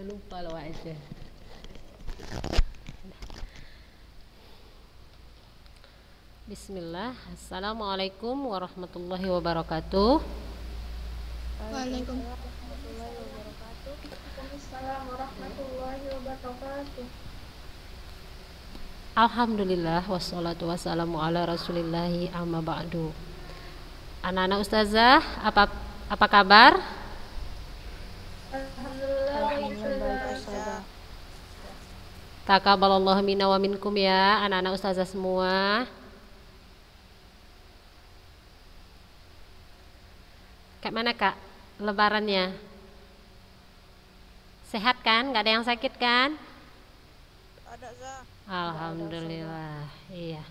Udah lupa loh aja. Bismillah. Assalamualaikum warahmatullahi wabarakatuh. Waalaikumsalam warahmatullahi wabarakatuh. Waalaikumsalam warahmatullahi wabarakatuh. Alhamdulillah wassalatu wassalamu ala rasulillahi amma ba'du. Anak-anak ustazah, apa kabar? Alhamdulillah baik Ustazah. Taqabbalallahu minna wa minkum ya anak-anak ustazah semua. Kayak mana kak lebarannya? Sehat kan? Gak ada yang sakit kan? Ada Zah. Alhamdulillah. Iya.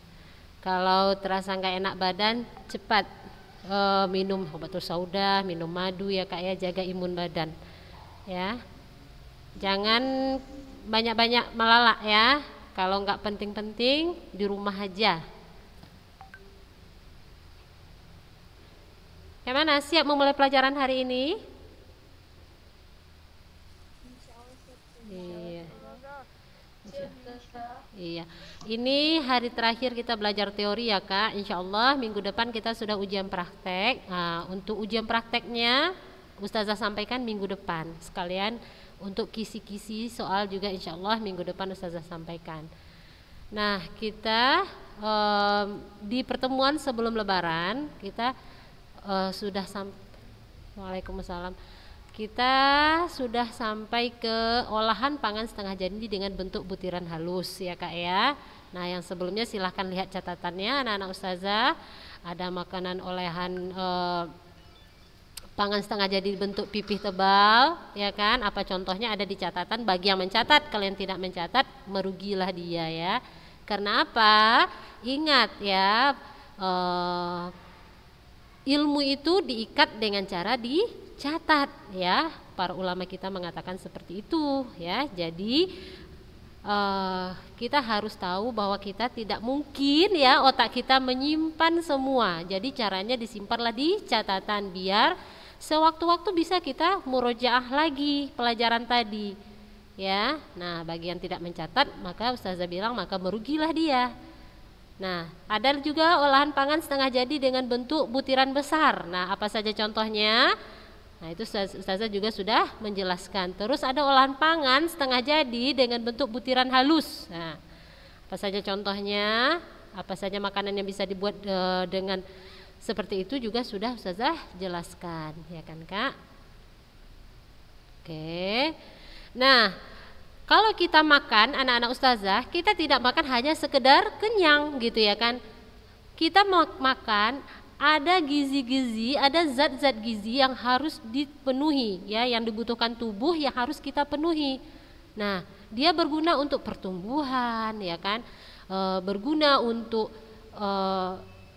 Kalau terasa nggak enak badan, cepat minum obat sauda, minum madu ya kak ya, jaga imun badan. Ya. Jangan banyak-banyak melalak ya. Kalau nggak penting-penting di rumah aja. Gimana? Siap memulai pelajaran hari ini? Iya. Iya. Ini hari terakhir kita belajar teori ya kak. Insya Allah minggu depan kita sudah ujian praktek. Nah, untuk ujian prakteknya Ustazah sampaikan minggu depan. Sekalian untuk kisi-kisi soal juga insya Allah minggu depan Ustazah sampaikan. Nah kita di pertemuan sebelum lebaran kita sudah sampai. Waalaikumsalam. Kita sudah sampai ke olahan pangan setengah jadi dengan bentuk butiran halus ya kak ya. Nah yang sebelumnya silahkan lihat catatannya anak-anak ustazah. Ada makanan olahan pangan setengah jadi bentuk pipih tebal ya kan. Apa contohnya ada di catatan. Bagi yang mencatat, kalian tidak mencatat merugilah dia ya. Karena apa? Ingat ya, ilmu itu diikat dengan cara dicatat ya. Para ulama kita mengatakan seperti itu ya. Jadi kita harus tahu bahwa kita tidak mungkin ya otak kita menyimpan semua. Jadi caranya disimpanlah di catatan biar sewaktu-waktu bisa kita murojaah lagi pelajaran tadi ya. Nah bagi yang tidak mencatat maka Ustazah bilang maka merugilah dia. Nah, ada juga olahan pangan setengah jadi dengan bentuk butiran besar. Nah, apa saja contohnya? Nah, itu Ustazah juga sudah menjelaskan. Terus ada olahan pangan setengah jadi dengan bentuk butiran halus. Nah, apa saja contohnya? Apa saja makanan yang bisa dibuat dengan seperti itu juga sudah Ustazah jelaskan, ya kan, Kak? Oke. Nah, kalau kita makan anak-anak ustazah, kita tidak makan hanya sekedar kenyang gitu ya kan. Kita makan ada gizi-gizi, ada zat-zat gizi yang harus dipenuhi ya, yang dibutuhkan tubuh yang harus kita penuhi. Nah, dia berguna untuk pertumbuhan ya kan, berguna untuk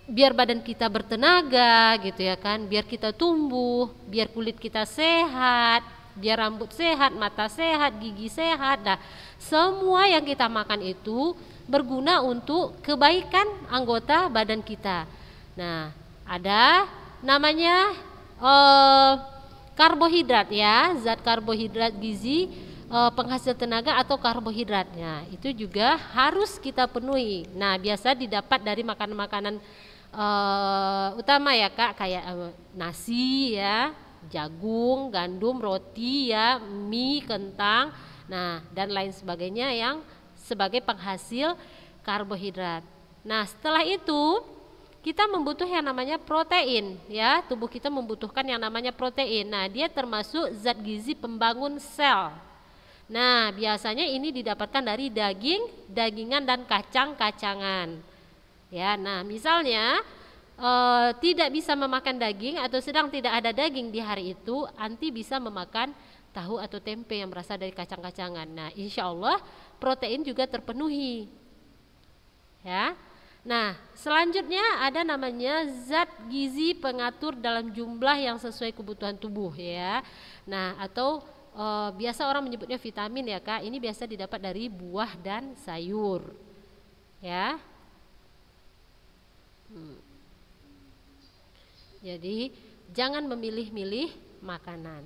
biar badan kita bertenaga gitu ya kan, biar kita tumbuh, biar kulit kita sehat, biar rambut sehat, mata sehat, gigi sehat. Nah, semua yang kita makan itu berguna untuk kebaikan anggota badan kita. Nah, ada namanya karbohidrat ya, zat karbohidrat gizi penghasil tenaga atau karbohidratnya. Itu juga harus kita penuhi. Nah, biasa didapat dari makanan-makanan utama ya Kak, kayak nasi ya, jagung, gandum, roti ya, mie, kentang, nah dan lain sebagainya yang sebagai penghasil karbohidrat. Nah setelah itu kita membutuhkan yang namanya protein ya, tubuh kita membutuhkan yang namanya protein. Nah dia termasuk zat gizi pembangun sel. Nah biasanya ini didapatkan dari daging, dagingan dan kacang-kacangan. Ya, nah misalnya tidak bisa memakan daging atau sedang tidak ada daging di hari itu, anti bisa memakan tahu atau tempe yang berasal dari kacang-kacangan. Nah, insya Allah protein juga terpenuhi. Ya, nah selanjutnya ada namanya zat gizi pengatur dalam jumlah yang sesuai kebutuhan tubuh ya. Nah, atau biasa orang menyebutnya vitamin ya Kak. Ini biasa didapat dari buah dan sayur. Ya. Jadi jangan memilih-milih makanan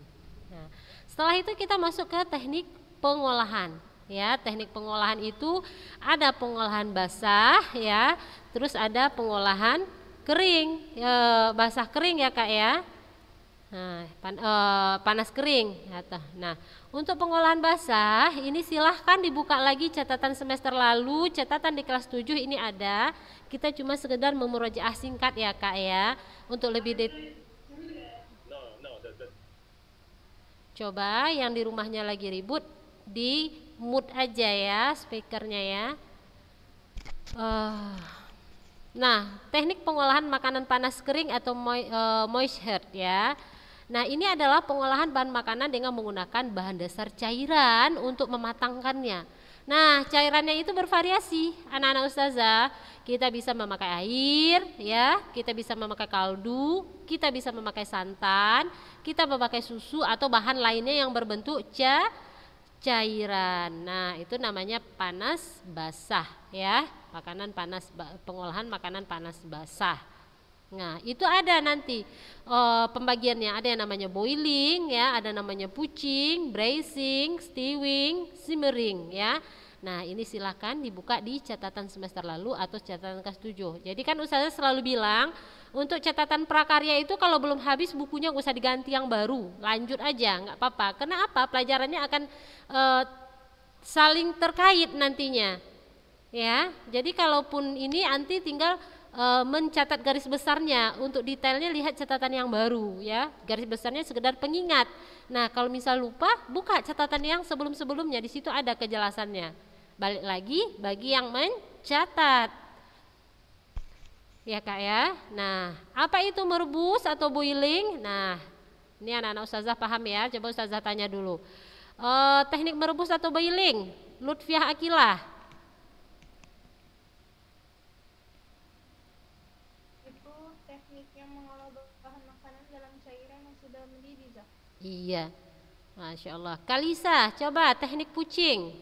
Nah, setelah itu kita masuk ke teknik pengolahan. Ya, teknik pengolahan itu ada pengolahan basah, ya, terus ada pengolahan kering, basah kering ya kak ya. Nah, panas kering. Nah, untuk pengolahan basah ini silahkan dibuka lagi catatan semester lalu, catatan di kelas 7 ini ada. Kita cuma sekedar memurojaah singkat ya kak ya. Untuk lebih coba yang di rumahnya lagi ribut di mute aja ya speakernya ya. Nah, teknik pengolahan makanan panas kering atau moist heat ya. Nah, ini adalah pengolahan bahan makanan dengan menggunakan bahan dasar cairan untuk mematangkannya. Nah, cairannya itu bervariasi. Anak-anak ustazah, kita bisa memakai air ya, kita bisa memakai kaldu, kita bisa memakai santan, kita memakai susu atau bahan lainnya yang berbentuk cairan. Nah, itu namanya panas basah ya. Pengolahan makanan panas basah. Nah, itu ada nanti pembagiannya, ada yang namanya boiling ya, ada namanya puching, braising, stewing, simmering ya. Nah, ini silahkan dibuka di catatan semester lalu atau catatan kelas 7. Jadi kan ustazah selalu bilang untuk catatan prakarya itu kalau belum habis bukunya nggak usah diganti yang baru, lanjut aja nggak apa-apa. Kenapa? Pelajarannya akan saling terkait nantinya. Ya, jadi kalaupun ini nanti tinggal mencatat garis besarnya, untuk detailnya lihat catatan yang baru ya. Garis besarnya sekedar pengingat. Nah, kalau misal lupa, buka catatan yang sebelum-sebelumnya, di situ ada kejelasannya. Balik lagi bagi yang mencatat. Ya kak ya. Nah, apa itu merebus atau boiling? Nah, ini anak-anak ustazah paham ya. Coba ustazah tanya dulu. Teknik merebus atau boiling, Lutfiah Akilah. Iya, Masya Allah. Kalisa, coba teknik puching.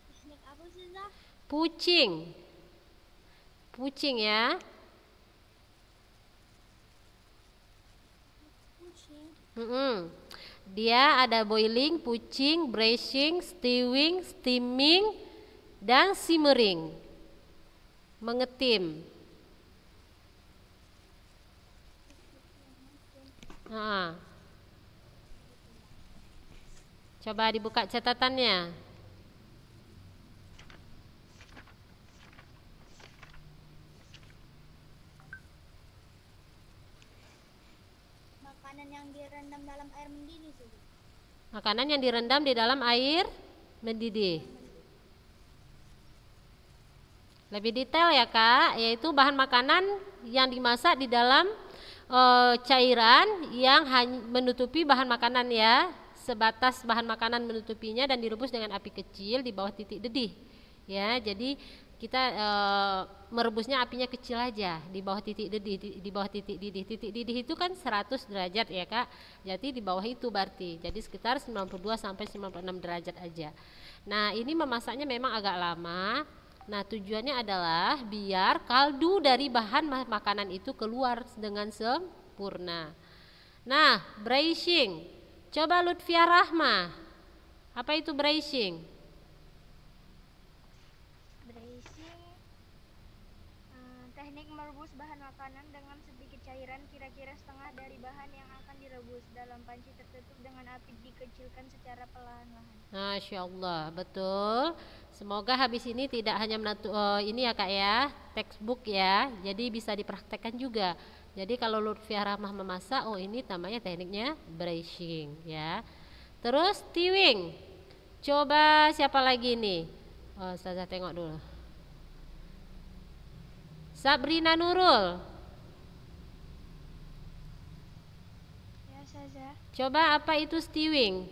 Teknik apa sih, Zah? Puching. Puching ya. Puching. Dia ada boiling, puching, braising, stewing, steaming, dan simmering. Mengetim. Coba dibuka catatannya. Makanan yang direndam dalam air mendidih sih. Makanan yang direndam di dalam air mendidih. Lebih detail ya kak, yaitu bahan makanan yang dimasak di dalam cairan yang menutupi bahan makanan ya, sebatas bahan makanan menutupinya dan direbus dengan api kecil di bawah titik didih ya. Jadi kita merebusnya apinya kecil aja di bawah titik didih, di bawah titik didih. Titik didih itu kan 100 derajat ya kak, jadi di bawah itu berarti jadi sekitar 92 sampai 96 derajat aja. Nah, ini memasaknya memang agak lama. Nah, tujuannya adalah biar kaldu dari bahan makanan itu keluar dengan sempurna. Nah, braising. Coba Lutfiah Rahma. Apa itu braising? Braising teknik merebus bahan makanan dengan sedikit cairan kira-kira setengah dari bahan yang akan direbus dalam panci tertutup dengan api dikecilkan secara perlahan-lahan. Masya Allah, betul. Semoga habis ini tidak hanya ini ya kak ya, textbook ya, jadi bisa dipraktekkan juga. Jadi kalau Lutfiah Rahmah memasak, oh ini namanya tekniknya braising ya. Terus stewing. Coba siapa lagi nih? Ustazah tengok dulu. Sabrina Nurul. Ya, Ustazah. Coba apa itu stewing?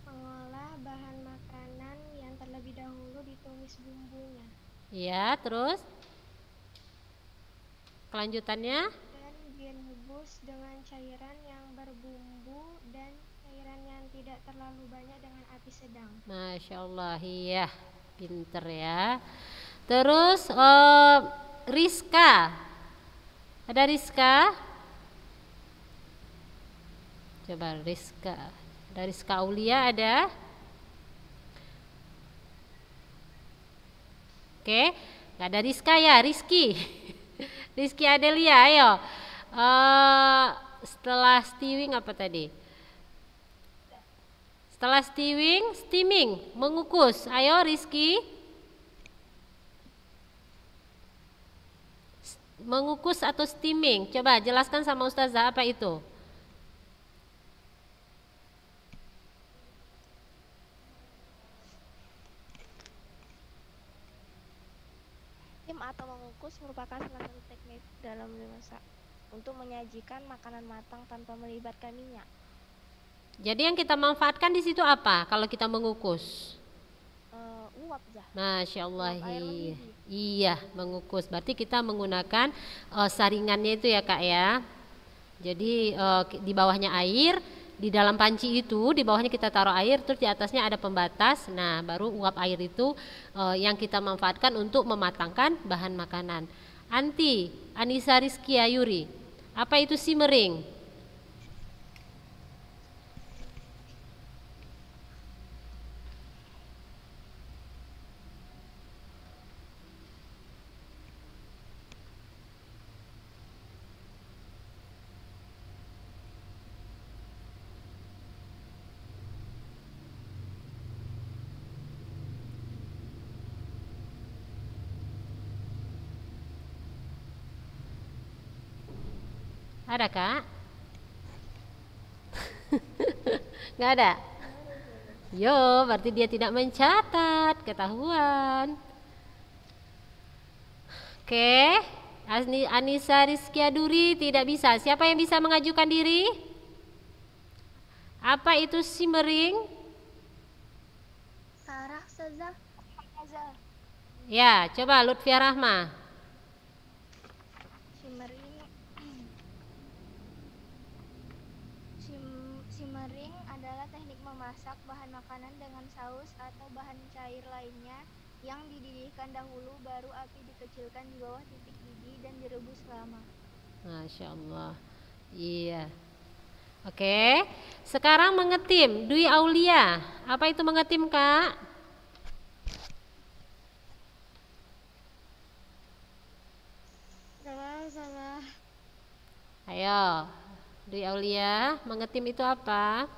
Mengolah bahan makanan yang terlebih dahulu ditumis bumbunya. Ya, terus kelanjutannya? Dan direbus dengan cairan yang berbumbu dan cairan yang tidak terlalu banyak dengan api sedang. Masya Allah, iya, pinter ya. Terus Rizka. Ada Rizka? Coba Rizka. Ada Rizka Aulia ada? Oke, nggak ada Rizka ya, Rizky. Rizky Adelia, ayo. Setelah steaming apa tadi? Setelah steaming, mengukus. Ayo Rizky. Mengukus atau steaming? Coba jelaskan sama Ustazah apa itu? Steam atau mengukus merupakan salah satu teknik dalam memasak untuk menyajikan makanan matang tanpa melibatkan minyak. Jadi yang kita manfaatkan di situ apa kalau kita mengukus? Uap, Zah. Masya Allah, Uap air mendidih. iya mengukus. Berarti kita menggunakan saringannya itu ya Kak ya. Jadi di bawahnya air, di dalam panci itu di bawahnya kita taruh air, terus di atasnya ada pembatas. Nah baru uap air itu yang kita manfaatkan untuk mematangkan bahan makanan. Anissa Rizky Ayuri, apa itu simmering? Ada Kak? Nggak ada? Yo, berarti dia tidak mencatat, ketahuan. Oke, Anissa Rizky Aduri tidak bisa. Siapa yang bisa mengajukan diri? Apa itu simmering? Sarah, Ustazah. Ya, coba Lutfiah Rahma. Simmering adalah teknik memasak bahan makanan dengan saus atau bahan cair lainnya yang dididihkan dahulu, baru api dikecilkan di bawah titik didih dan direbus lama. Masya Allah. Iya. Oke, sekarang mengetim. Dwi Aulia, apa itu mengetim Kak? Sama. Ayo, Dwi Aulia, mengetim itu apa?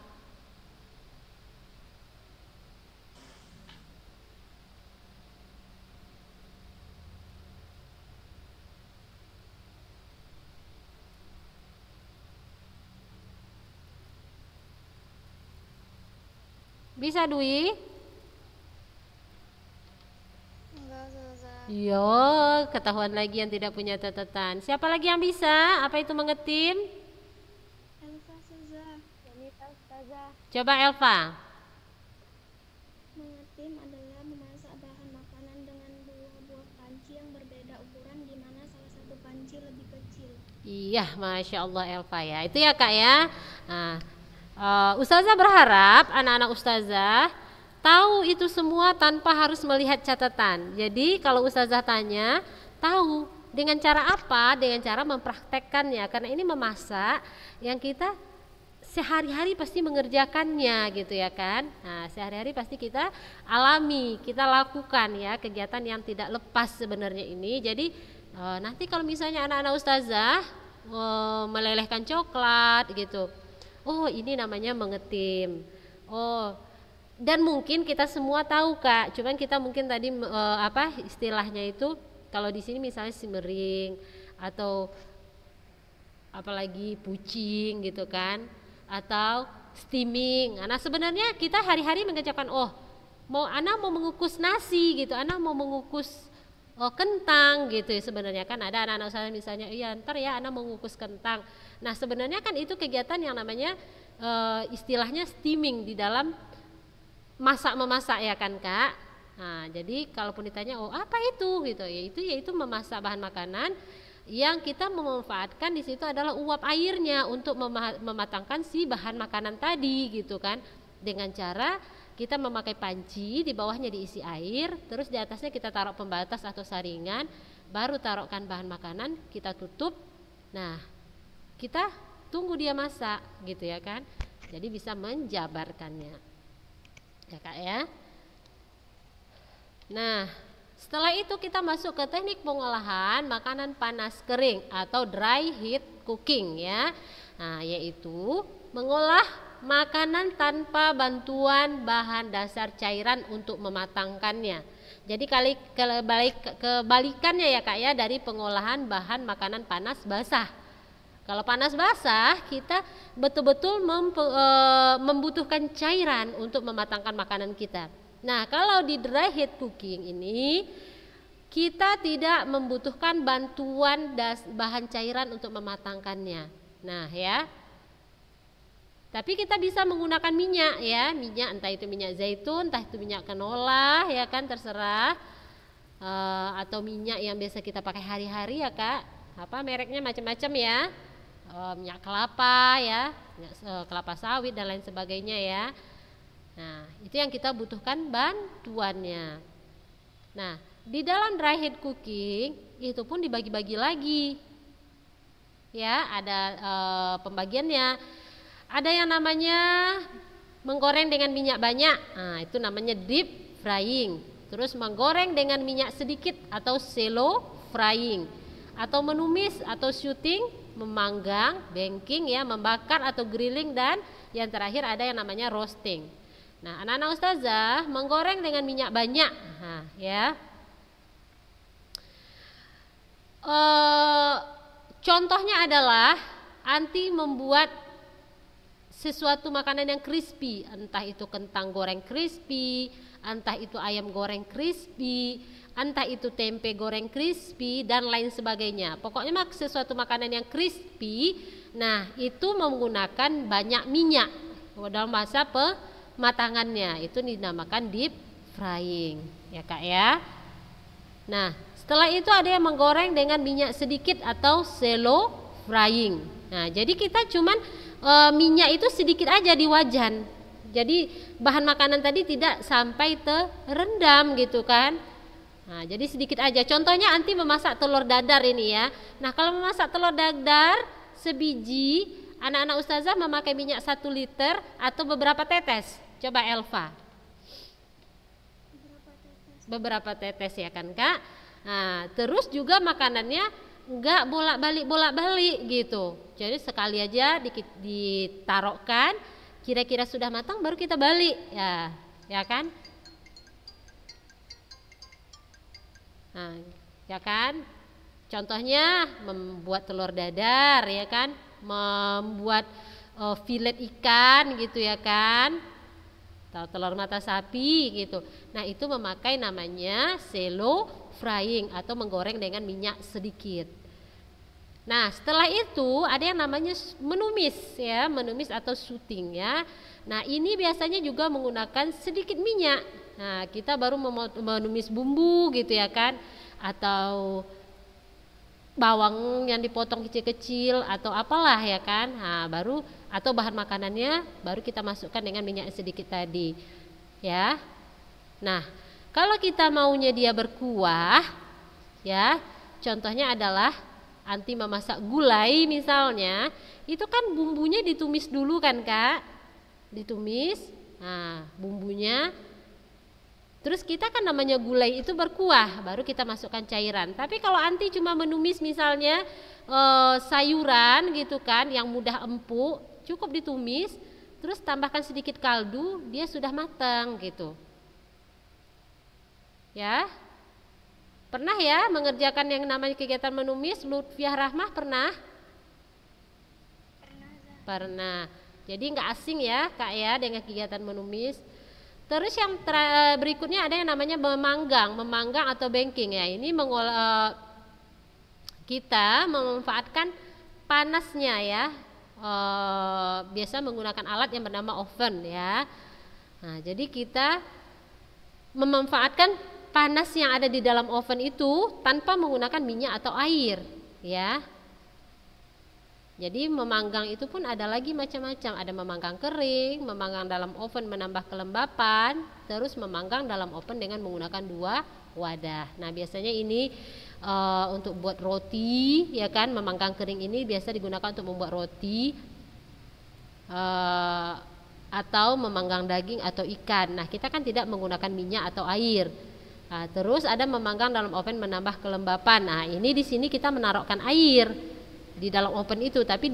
Bisa Dwi? Enggak, Ustazah. Yo, ketahuan lagi yang tidak punya catatan. Siapa lagi yang bisa? Apa itu mengetim? Elva, Ustazah. Wanita, Ustazah. Coba Elva. Mengetim adalah memasak bahan makanan dengan dua buah panci yang berbeda ukuran, di mana salah satu panci lebih kecil. Iya, Masya Allah Elva ya. Itu ya Kak ya. Nah, Ustazah berharap anak-anak Ustazah tahu itu semua tanpa harus melihat catatan. Jadi kalau Ustazah tanya, tahu dengan cara apa? Dengan cara mempraktekkannya. Karena ini memasak yang kita sehari-hari pasti mengerjakannya gitu ya kan. Nah sehari-hari pasti kita alami, kita lakukan ya kegiatan yang tidak lepas sebenarnya ini. Jadi nanti kalau misalnya anak-anak Ustazah melelehkan coklat gitu, oh ini namanya mengetim. Oh, dan mungkin kita semua tahu Kak, cuman kita mungkin tadi apa istilahnya itu kalau di sini misalnya simmering atau apalagi pucing gitu kan, atau steaming. Nah sebenarnya kita hari-hari mengerjakan, oh Ana mau mengukus nasi gitu, Ana mau mengukus kentang gitu ya. Sebenarnya kan ada anak-anak saya misalnya, iya ntar ya Ana mau mengukus kentang. Nah sebenarnya kan itu kegiatan yang namanya istilahnya steaming di dalam memasak ya kan Kak. Nah jadi kalaupun ditanya, oh apa itu gitu, yaitu memasak bahan makanan yang kita memanfaatkan di situ adalah uap airnya untuk mematangkan si bahan makanan tadi gitu kan, dengan cara kita memakai panci, di bawahnya diisi air, terus di atasnya kita taruh pembatas atau saringan, baru taruhkan bahan makanan, kita tutup. Nah, kita tunggu dia masak gitu ya kan. Jadi bisa menjabarkannya. Ya Kak ya. Nah, setelah itu kita masuk ke teknik pengolahan makanan panas kering atau dry heat cooking ya. Nah, yaitu mengolah makanan tanpa bantuan bahan dasar cairan untuk mematangkannya. Jadi kebalikannya ya Kak ya dari pengolahan bahan makanan panas basah. Kalau panas basah kita betul-betul membutuhkan cairan untuk mematangkan makanan kita. Nah, kalau di dry heat cooking ini kita tidak membutuhkan bantuan bahan cairan untuk mematangkannya. Nah ya, tapi kita bisa menggunakan minyak ya, minyak entah itu minyak zaitun, entah itu minyak canola ya kan, terserah, atau minyak yang biasa kita pakai hari-hari ya Kak. Apa mereknya macam-macam ya, minyak kelapa ya, minyak kelapa sawit dan lain sebagainya ya. Nah itu yang kita butuhkan bantuannya. Nah di dalam dry heat cooking itu pun dibagi-bagi lagi ya, ada pembagiannya. Ada yang namanya menggoreng dengan minyak banyak, nah itu namanya deep frying. Terus menggoreng dengan minyak sedikit atau shallow frying, atau menumis atau shooting, memanggang, baking ya, membakar atau grilling, dan yang terakhir ada yang namanya roasting. Nah, anak-anak ustazah menggoreng dengan minyak banyak, nah, ya. Contohnya adalah anti membuat sesuatu makanan yang crispy, entah itu kentang goreng crispy, entah itu ayam goreng crispy, entah itu tempe goreng crispy dan lain sebagainya. Pokoknya sesuatu makanan yang crispy, nah itu menggunakan banyak minyak dalam masa pematangannya, itu dinamakan deep frying ya Kak ya. Nah setelah itu ada yang menggoreng dengan minyak sedikit atau shallow frying. Nah jadi kita cuman minyak itu sedikit aja di wajan, jadi bahan makanan tadi tidak sampai terendam gitu kan. Nah jadi sedikit aja. Contohnya anti memasak telur dadar ini ya. Nah kalau memasak telur dadar sebiji, anak-anak ustazah memakai minyak 1 liter atau beberapa tetes. Coba Elva. Beberapa tetes ya kan Kak. Nah terus juga makanannya enggak bolak-balik gitu. Jadi sekali aja ditaruhkan, kira-kira sudah matang baru kita balik ya, ya kan? Nah, ya kan? Contohnya membuat telur dadar ya kan? Membuat filet ikan gitu ya kan? Atau telur mata sapi gitu. Nah, itu memakai namanya shallow frying atau menggoreng dengan minyak sedikit. Nah setelah itu ada yang namanya menumis ya, menumis atau shooting ya. Nah ini biasanya juga menggunakan sedikit minyak. Nah kita baru menumis bumbu gitu ya kan, atau bawang yang dipotong kecil-kecil atau apalah ya kan. Nah baru, atau bahan makanannya baru kita masukkan dengan minyak sedikit tadi ya. Nah kalau kita maunya dia berkuah ya, contohnya adalah anti memasak gulai misalnya, itu kan bumbunya ditumis dulu kan Kak, ditumis, nah bumbunya, terus kita kan namanya gulai itu berkuah, baru kita masukkan cairan. Tapi kalau anti cuma menumis misalnya sayuran gitu kan, yang mudah empuk, cukup ditumis, terus tambahkan sedikit kaldu, dia sudah matang gitu ya. Pernah ya mengerjakan yang namanya kegiatan menumis? Lutfiah Rahmah pernah? Pernah. Jadi nggak asing ya Kak ya dengan kegiatan menumis. Terus yang berikutnya ada yang namanya memanggang atau baking ya. Ini kita memanfaatkan panasnya ya. Biasa menggunakan alat yang bernama oven ya. Nah jadi kita memanfaatkan panas yang ada di dalam oven itu tanpa menggunakan minyak atau air ya. Jadi memanggang itu pun ada lagi macam-macam. Ada memanggang kering, memanggang dalam oven menambah kelembapan, terus memanggang dalam oven dengan menggunakan 2 wadah. Nah biasanya ini untuk buat roti, ya kan, memanggang kering ini biasa digunakan untuk membuat roti atau memanggang daging atau ikan. Nah kita kan tidak menggunakan minyak atau air. Nah, terus ada memanggang dalam oven menambah kelembapan. Nah ini di sini kita menaruhkan air di dalam oven itu, tapi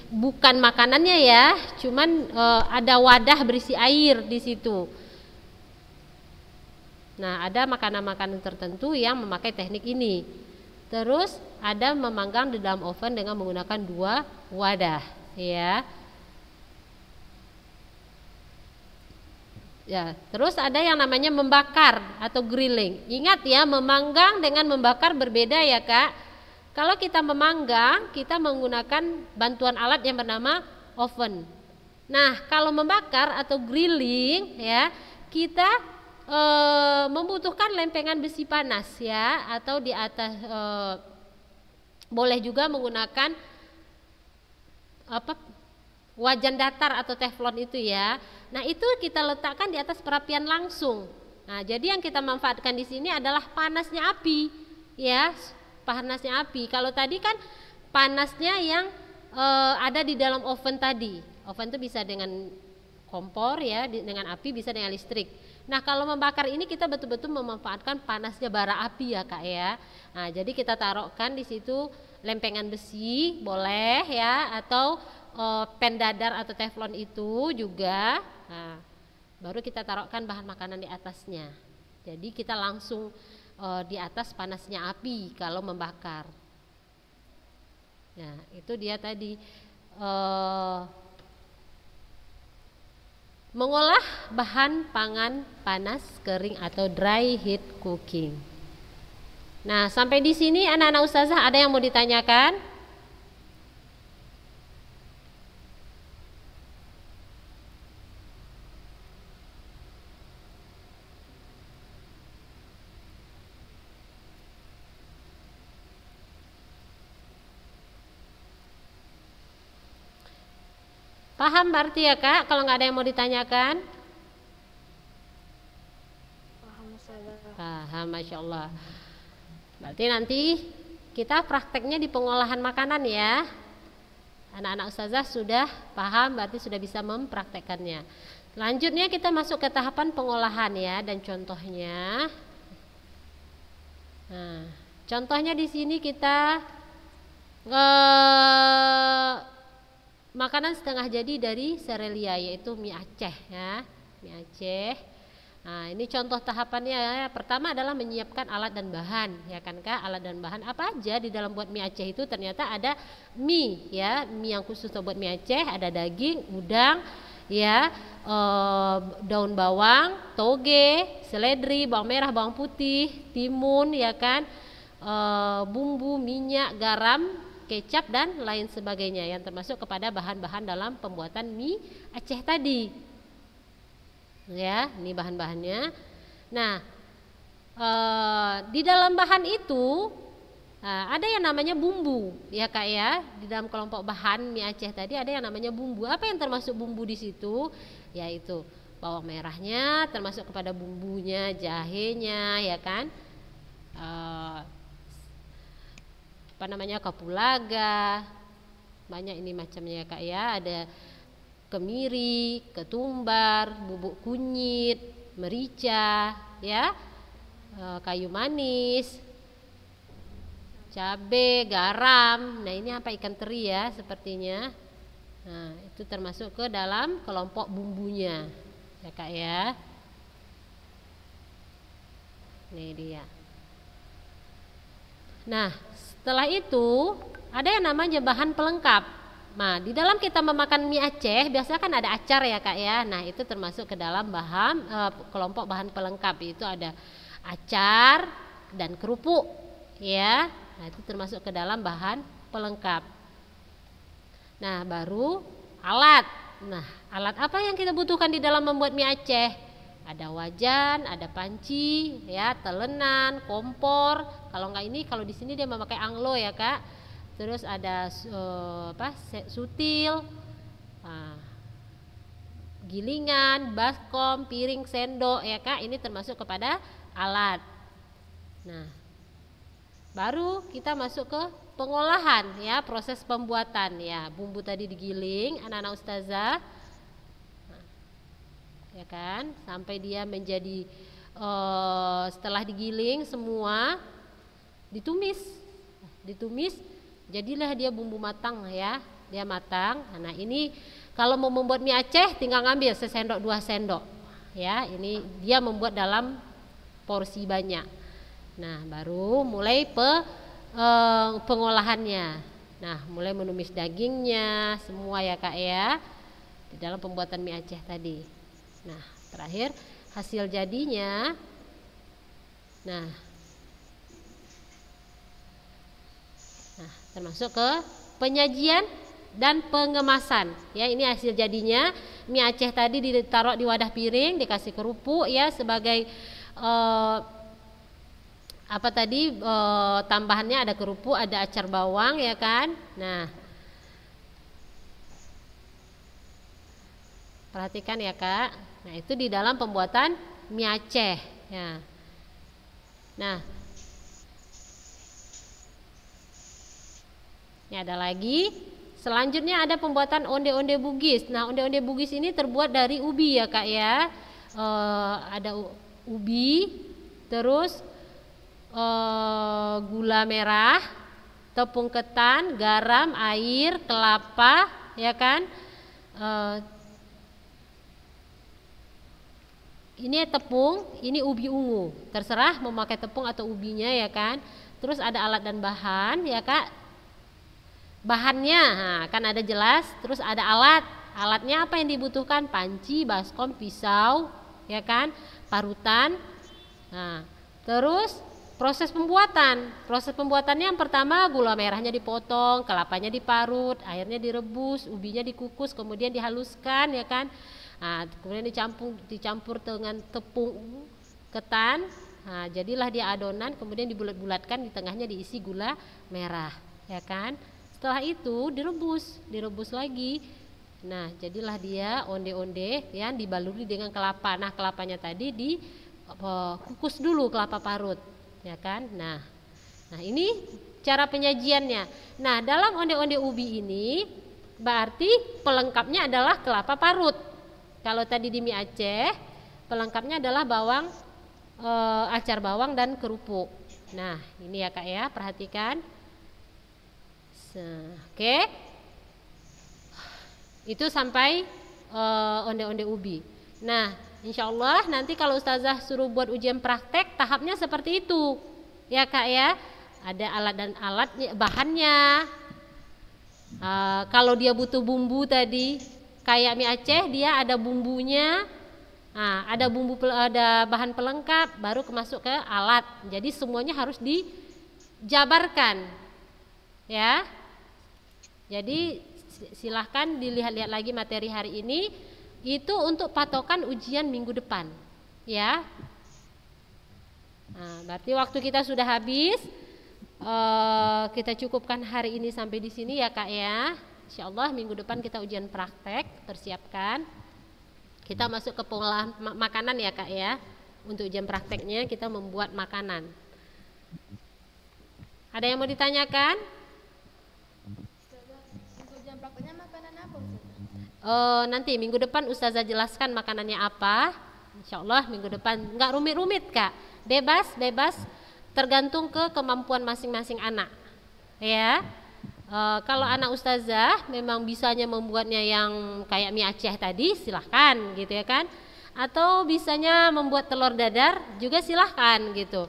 bukan makanannya ya, cuman ada wadah berisi air di situ. Nah ada makanan-makanan tertentu yang memakai teknik ini. Terus ada memanggang di dalam oven dengan menggunakan 2 wadah, ya. Ya, terus ada yang namanya membakar atau grilling. Ingat ya, memanggang dengan membakar berbeda ya Kak. Kalau kita memanggang, kita menggunakan bantuan alat yang bernama oven. Nah, kalau membakar atau grilling ya, kita membutuhkan lempengan besi panas ya, atau di atas boleh juga menggunakan wajan datar atau teflon itu ya. Nah, itu kita letakkan di atas perapian langsung. Nah, jadi yang kita manfaatkan di sini adalah panasnya api ya. Panasnya api. Kalau tadi kan panasnya yang ada di dalam oven tadi. Oven itu bisa dengan kompor ya, dengan api, bisa dengan listrik. Nah kalau membakar ini kita betul-betul memanfaatkan panasnya bara api ya Kak ya. Nah jadi kita taruhkan di situ lempengan besi boleh ya, atau pen dadar atau teflon itu juga. Nah, baru kita taruhkan bahan makanan di atasnya. Jadi kita langsung di atas panasnya api kalau membakar. Nah itu dia tadi mengolah bahan pangan panas kering atau dry heat cooking. Nah sampai di sini anak-anak ustazah ada yang mau ditanyakan? Paham berarti ya Kak, kalau nggak ada yang mau ditanyakan? Paham ustazah. Paham, Masya Allah. Berarti nanti kita prakteknya di pengolahan makanan ya. Anak-anak ustazah sudah paham, berarti sudah bisa mempraktekkannya. Selanjutnya kita masuk ke tahapan pengolahan ya, dan contohnya. Nah, contohnya di sini kita makanan setengah jadi dari serelia, yaitu mie Aceh ya, mie Aceh. Nah ini contoh tahapannya ya. Pertama adalah menyiapkan alat dan bahan ya kan Kak. Alat dan bahan apa aja di dalam buat mie Aceh itu? Ternyata ada mie ya, mie yang khusus buat mie Aceh, ada daging, udang ya, daun bawang, toge, seledri, bawang merah, bawang putih, timun ya kan, bumbu, minyak, garam, kecap dan lain sebagainya yang termasuk kepada bahan-bahan dalam pembuatan mie Aceh tadi. Ya, ini bahan-bahannya. Nah, di dalam bahan itu ada yang namanya bumbu, ya Kak ya. Di dalam kelompok bahan mie Aceh tadi ada yang namanya bumbu. Apa yang termasuk bumbu di situ? Yaitu bawang merahnya, termasuk kepada bumbunya, jahenya, ya kan. Kapulaga, banyak ini macamnya ya Kak ya. Ada kemiri, ketumbar, bubuk kunyit, merica ya, kayu manis, cabai, garam. Nah ini apa, ikan teri ya sepertinya. Nah itu termasuk ke dalam kelompok bumbunya ya Kak ya. Ini dia. Nah setelah itu ada yang namanya bahan pelengkap. Nah di dalam kita memakan mie Aceh biasanya kan ada acar ya Kak ya. Nah itu termasuk ke dalam bahan kelompok bahan pelengkap. Itu ada acar dan kerupuk ya. Nah itu termasuk ke dalam bahan pelengkap. Nah baru alat. Nah alat apa yang kita butuhkan di dalam membuat mie Aceh? Ada wajan, ada panci, ya, telenan, kompor. Kalau enggak ini, kalau di sini dia memakai anglo ya Kak. terus ada sutil, gilingan, baskom, piring, sendok ya Kak, ini termasuk kepada alat. Nah, baru kita masuk ke pengolahan ya, proses pembuatan ya. Bumbu tadi digiling anak-anak ustazah, ya kan, sampai dia menjadi setelah digiling semua ditumis, jadilah dia bumbu matang ya, dia matang. Nah ini kalau mau membuat mie Aceh tinggal ngambil sesendok 2 sendok ya, ini dia membuat dalam porsi banyak. Nah baru mulai pengolahannya. Nah mulai menumis dagingnya semua ya Kak ya, di dalam pembuatan mie Aceh tadi. Nah terakhir hasil jadinya. Nah termasuk ke penyajian dan pengemasan ya. Ini hasil jadinya mie Aceh tadi, ditaruh di wadah piring, dikasih kerupuk ya sebagai tambahannya ada kerupuk, ada acar bawang ya kan. Nah perhatikan ya Kak. Nah itu di dalam pembuatan mie Aceh ya. Nah ini ada lagi, selanjutnya ada pembuatan onde-onde Bugis. Nah onde-onde Bugis ini terbuat dari ubi ya Kak ya. Ada ubi, terus gula merah, tepung ketan, garam, air, kelapa ya kan. Ini tepung, ini ubi ungu, terserah mau pakai tepung atau ubinya ya kan. Terus ada alat dan bahan ya Kak. Bahannya kan ada jelas. Terus ada alatnya apa yang dibutuhkan, panci, baskom, pisau ya kan, parutan. Nah terus proses pembuatannya yang pertama gula merahnya dipotong, kelapanya diparut, airnya direbus, ubinya dikukus, kemudian dihaluskan ya kan. Nah, kemudian dicampur dengan tepung ketan. Nah, jadilah dia adonan, kemudian dibulat-bulatkan, di tengahnya diisi gula merah ya kan. Setelah itu direbus lagi. Nah jadilah dia onde-onde yang dibaluri dengan kelapa. Nah kelapanya tadi dikukus dulu, kelapa parut ya kan. Nah ini cara penyajiannya. Nah dalam onde-onde ubi ini berarti pelengkapnya adalah kelapa parut. Kalau tadi di mie Aceh pelengkapnya adalah bawang, acar bawang dan kerupuk. Nah ini ya Kak ya, perhatikan. Oke, itu sampai onde-onde ubi. Nah insya Allah nanti kalau ustazah suruh buat ujian praktek tahapnya seperti itu ya Kak ya. Ada alat dan bahannya. Kalau dia butuh bumbu tadi kayak mie Aceh, dia ada bumbunya. Nah, ada bahan pelengkap, baru masuk ke alat. Jadi semuanya harus dijabarkan ya. Jadi silahkan dilihat-lihat lagi materi hari ini, itu untuk patokan ujian minggu depan ya. Nah, berarti waktu kita sudah habis. Kita cukupkan hari ini sampai di sini ya Kak ya. Insyaallah minggu depan kita ujian praktek, persiapkan. Kita masuk ke pengolahan makanan ya Kak ya. Untuk ujian prakteknya kita membuat makanan. Ada yang mau ditanyakan? Nanti minggu depan ustazah jelaskan makanannya apa. Insyaallah minggu depan, nggak rumit-rumit Kak, bebas, tergantung ke kemampuan masing-masing anak ya. Kalau anak ustazah memang bisanya membuatnya yang kayak mie Aceh tadi, silahkan gitu ya kan. Atau bisanya membuat telur dadar juga silahkan gitu.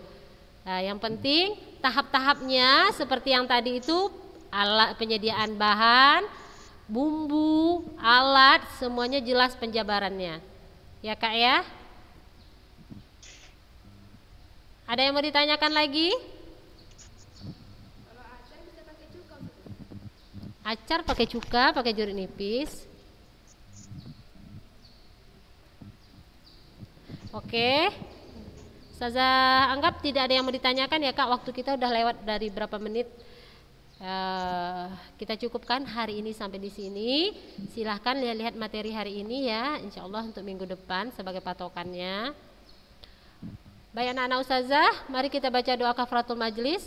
Nah yang penting tahap-tahapnya seperti yang tadi itu, alat penyediaan bahan, bumbu, alat, semuanya jelas penjabarannya ya Kak ya. Ada yang mau ditanyakan lagi? Kalau acar bisa pakai cuka? Acar pakai cuka, pakai jeruk nipis. Oke, Ustazah anggap tidak ada yang mau ditanyakan ya Kak. Waktu kita udah lewat dari berapa menit. Kita cukupkan hari ini sampai di sini. Silahkan lihat materi hari ini ya, insya Allah untuk minggu depan sebagai patokannya. Baik anak-anak ustazah, mari kita baca doa kafaratul majlis.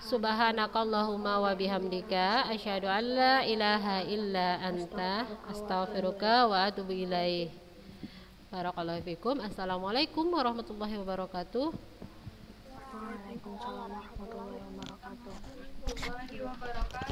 Subhanakallahumma wa bihamdika asyhadu an la ilaha illa anta astaghfiruka wa atubu ilaih. Barakallahu fikum. Assalamualaikum warahmatullahi wabarakatuh. Waalaikumsalam warahmatullahi wabarakatuh.